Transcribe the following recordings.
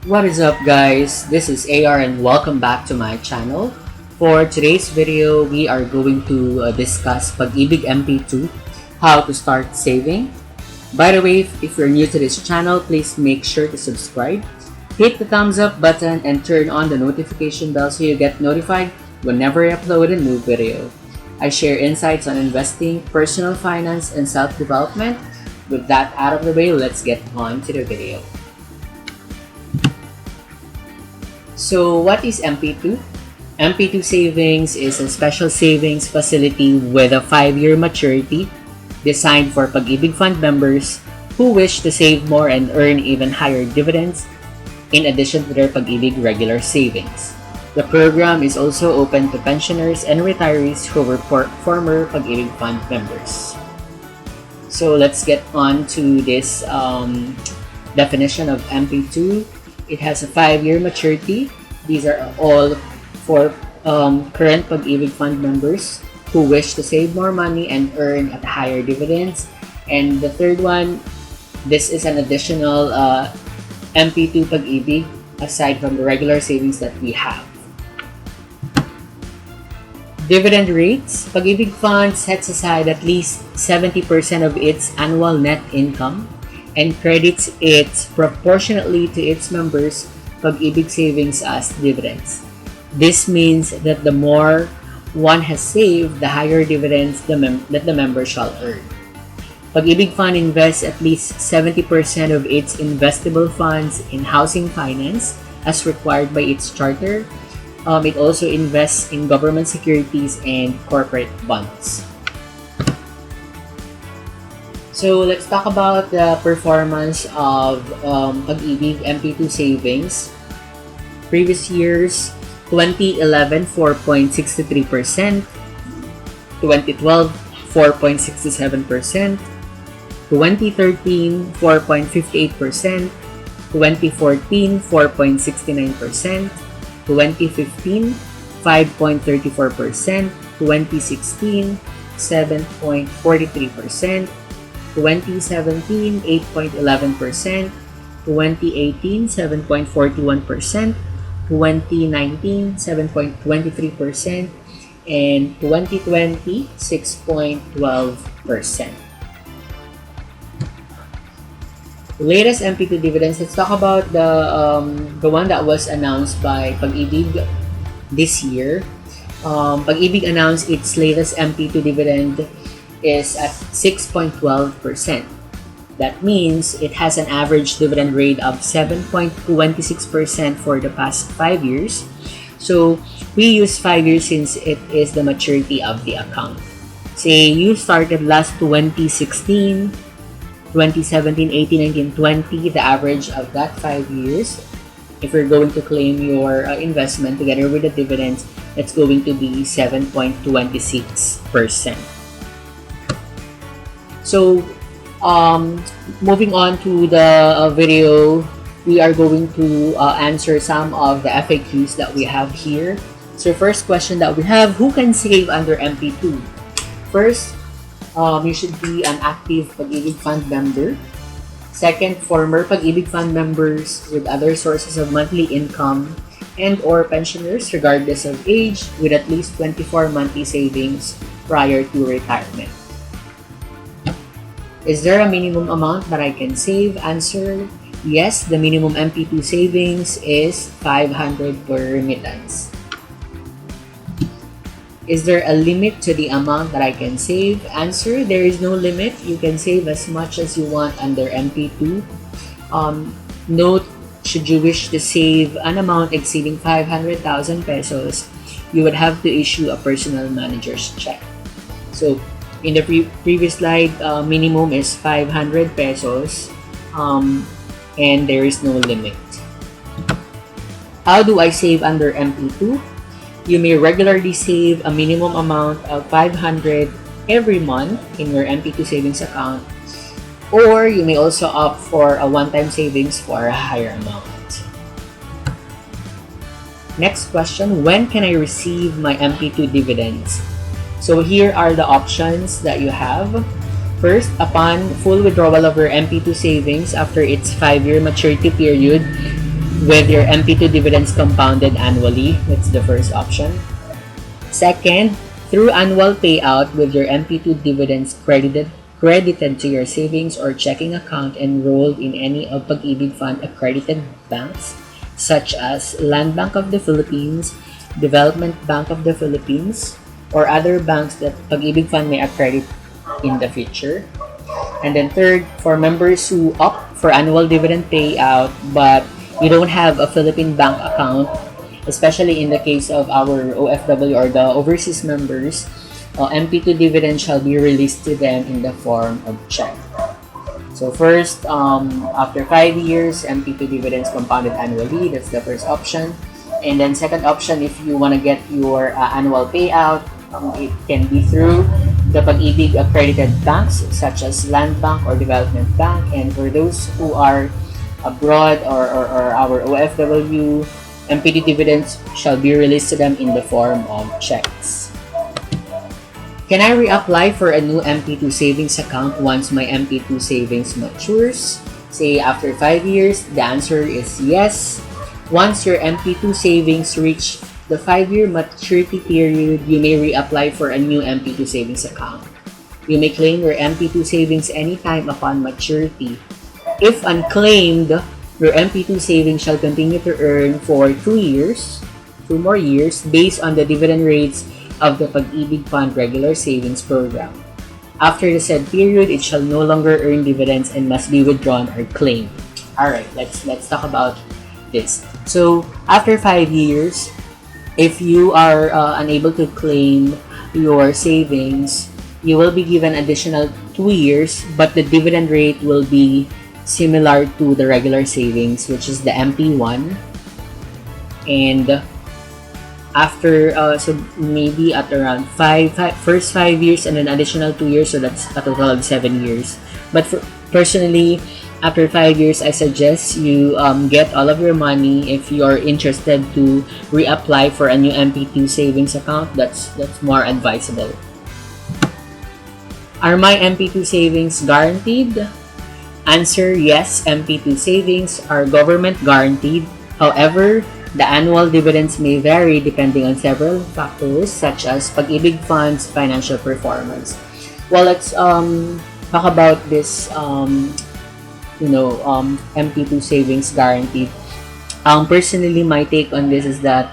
What is up, guys? This is AR and welcome back to my channel. For today's video, we are going to discuss PAG-IBIG Mp2, how to start saving. By the way, if you're new to this channel, please make sure to subscribe, hit the thumbs up button, and turn on the notification bell so you get notified whenever I upload a new video. I share insights on investing, personal finance, and self-development. With that out of the way, let's get on to the video. So what is Mp2? Mp2 Savings is a special savings facility with a 5-year maturity designed for PAG-IBIG Fund members who wish to save more and earn even higher dividends in addition to their PAG-IBIG regular savings. The program is also open to pensioners and retirees who were former PAG-IBIG Fund members. So let's get on to this definition of Mp2. It has a 5-year maturity. These are all for current PAG-IBIG Fund members who wish to save more money and earn at higher dividends. And the third one, this is an additional Mp2 PAG-IBIG aside from the regular savings that we have. Dividend rates. PAG-IBIG Fund sets aside at least 70% of its annual net income and credits it proportionately to its members' PAG-IBIG savings as dividends. This means that the more one has saved, the higher dividends that the member shall earn. PAG-IBIG Fund invests at least 70% of its investable funds in housing finance as required by its charter. It also invests in government securities and corporate bonds. So let's talk about the performance of PAG-IBIG Mp2 savings. Previous years, 2011, 4.63%, 2012, 4.67%, 2013, 4.58%, 2014, 4.69%, 2015, 5.34%, 2016, 7.43%, 2017, 8.11%, 2018, 7.41%, 2019, 7.23%, and 2020, 6.12%. Latest Mp2 dividends. Let's talk about the one that was announced by PAG-IBIG this year. PAG-IBIG announced its latest Mp2 dividend is at 6.12%. That means it has an average dividend rate of 7.26% for the past 5 years. So we use 5 years since it is the maturity of the account. Say you started last 2016, 2017, 18, 19, 20, the average of that 5 years, if you're going to claim your investment together with the dividends, it's going to be 7.26%. So moving on to the video, we are going to answer some of the FAQs that we have here. So first question that we have, who can save under Mp2? First, you should be an active PAG-IBIG Fund member. Second, former PAG-IBIG Fund members with other sources of monthly income and or pensioners regardless of age with at least 24 monthly savings prior to retirement. Is there a minimum amount that I can save? Answer, yes, the minimum Mp2 savings is 500 per remittance. Is there a limit to the amount that I can save? Answer, there is no limit. You can save as much as you want under Mp2. Note, should you wish to save an amount exceeding 500,000 pesos, you would have to issue a personal manager's check. So, in the previous slide, minimum is 500 pesos and there is no limit. How do I save under Mp2? You may regularly save a minimum amount of 500 every month in your Mp2 savings account, or you may also opt for a one-time savings for a higher amount. Next question, when can I receive my Mp2 dividends? So here are the options that you have. First, upon full withdrawal of your Mp2 savings after its 5-year maturity period, with your Mp2 dividends compounded annually. That's the first option. Second, through annual payout with your Mp2 dividends credited to your savings or checking account enrolled in any of PAG-IBIG Fund accredited banks such as Land Bank of the Philippines, Development Bank of the Philippines, or other banks that PAG-IBIG Fund may accredit in the future. And then third, for members who opt for annual dividend payout but you don't have a Philippine bank account, especially in the case of our OFW or the overseas members, Mp2 dividend shall be released to them in the form of check. So first, after 5 years, Mp2 dividends compounded annually. That's the first option. And then second option, if you want to get your annual payout, it can be through the PAG-IBIG accredited banks such as Land Bank or Development Bank. And for those who are abroad or our OFW, Mp2 dividends shall be released to them in the form of checks. Can I reapply for a new Mp2 savings account once my Mp2 savings matures? Say after 5 years, the answer is yes. Once your Mp2 savings reach the 5-year maturity period, you may reapply for a new Mp2 savings account. You may claim your Mp2 savings anytime upon maturity. If unclaimed, your Mp2 savings shall continue to earn for 2 more years, based on the dividend rates of the PAG-IBIG Fund regular savings program. After the said period, it shall no longer earn dividends and must be withdrawn or claimed. Alright, let's talk about this. So, after 5 years, if you are unable to claim your savings, you will be given additional 2 years, but the dividend rate will be similar to the regular savings, which is the MP1. And after so maybe at around first 5 years and an additional 2 years, so that's a total of 7 years. But personally, after 5 years, I suggest you get all of your money. If you're interested to reapply for a new Mp2 savings account, that's more advisable. Are my Mp2 savings guaranteed? Answer: yes, Mp2 savings are government guaranteed. However, the annual dividends may vary depending on several factors such as PAG-IBIG Fund's financial performance. Well, let's talk about this Mp2 savings guaranteed. Personally, my take on this is that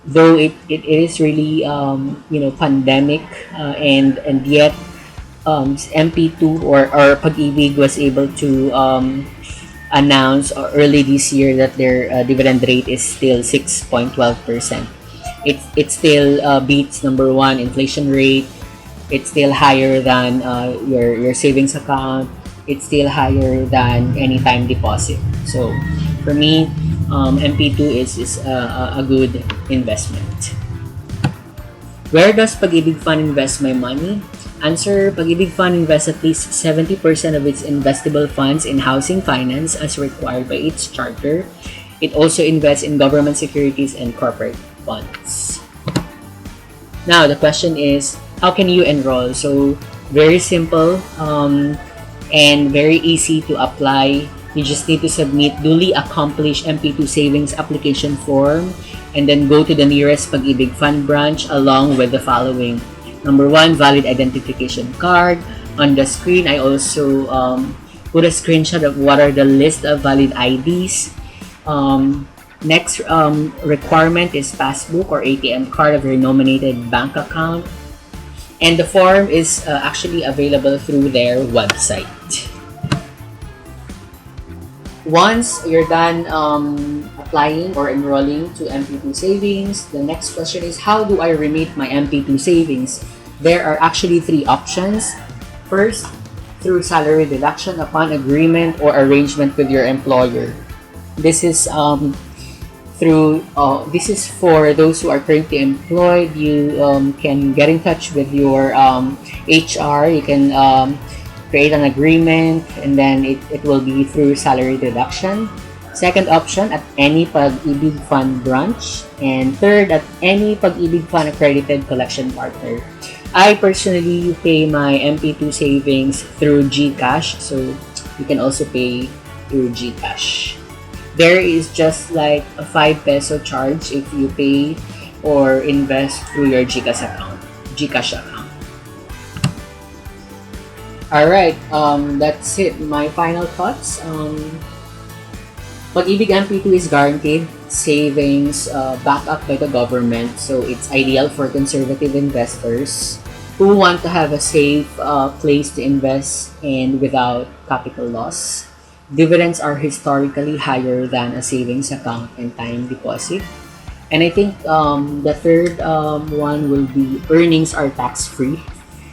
though it is really pandemic and yet Mp2 or PAG-IBIG was able to announced early this year that their dividend rate is still 6.12%. It still beats number one inflation rate. It's still higher than your savings account. It's still higher than any time deposit. So for me, Mp2 is a good investment. Where does PAG-IBIG Fund invest my money? Answer: PAG-IBIG Fund invests at least 70% of its investable funds in housing finance as required by its charter. It also invests in government securities and corporate funds. Now, the question is, how can you enroll? So, very simple and very easy to apply. You just need to submit duly accomplished Mp2 savings application form and then go to the nearest PAG-IBIG Fund branch along with the following. Number one, valid identification card. On the screen, I also put a screenshot of what are the list of valid IDs. Next requirement is passbook or ATM card of your nominated bank account. And the form is actually available through their website. Once you're done applying or enrolling to Mp2 savings, the next question is, how do I remit my Mp2 savings? There are actually 3 options. First, through salary deduction upon agreement or arrangement with your employer. This is this is for those who are currently employed. You can get in touch with your HR. You can create an agreement, and then it will be through salary deduction. Second option, at any PAG-IBIG Fund branch. And third, at any PAG-IBIG Fund accredited collection partner. I personally pay my Mp2 savings through GCash, so you can also pay through GCash. There is just like a 5 peso charge if you pay or invest through your Gcash account. Alright, that's it. My final thoughts. PAGIBIG Mp2 is guaranteed savings backed up by the government, so it's ideal for conservative investors who want to have a safe place to invest and without capital loss. Dividends are historically higher than a savings account and time deposit. And I think the third one will be earnings are tax-free.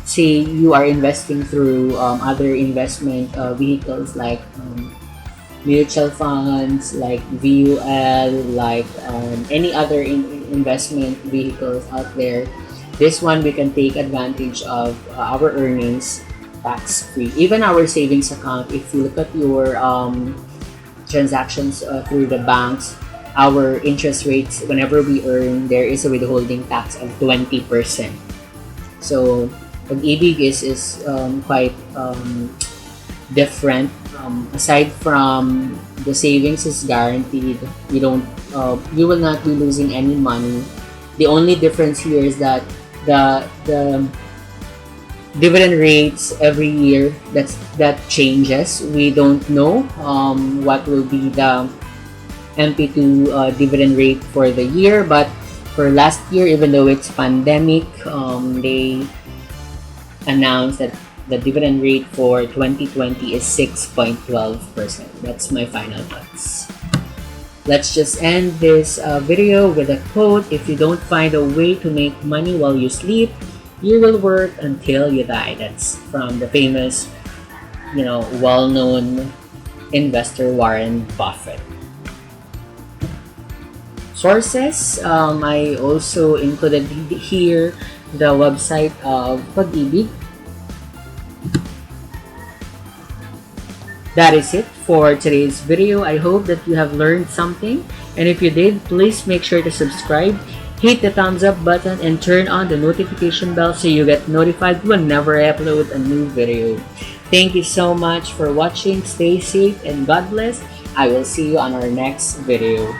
Say you are investing through other investment vehicles like mutual funds, like VUL, like any other investment vehicles out there. This one we can take advantage of our earnings tax-free. Even our savings account, if you look at your transactions through the banks, our interest rates, whenever we earn, there is a withholding tax of 20%. So PAG-IBIG is quite different. Aside from the savings is guaranteed, you will not be losing any money. The only difference here is that the dividend rates every year that changes. We don't know what will be the Mp2 dividend rate for the year, but for last year, even though it's pandemic, they announced that the dividend rate for 2020 is 6.12%. That's my final thoughts. Let's just end this video with a quote. If you don't find a way to make money while you sleep, you will work until you die. That's from the famous, well-known investor Warren Buffett. Sources, I also included here the website of PAG-IBIG. That is it for today's video. I hope that you have learned something, and if you did, please make sure to subscribe, hit the thumbs up button, and turn on the notification bell so you get notified whenever I upload a new video. Thank you so much for watching. Stay safe and God bless. I will see you on our next video.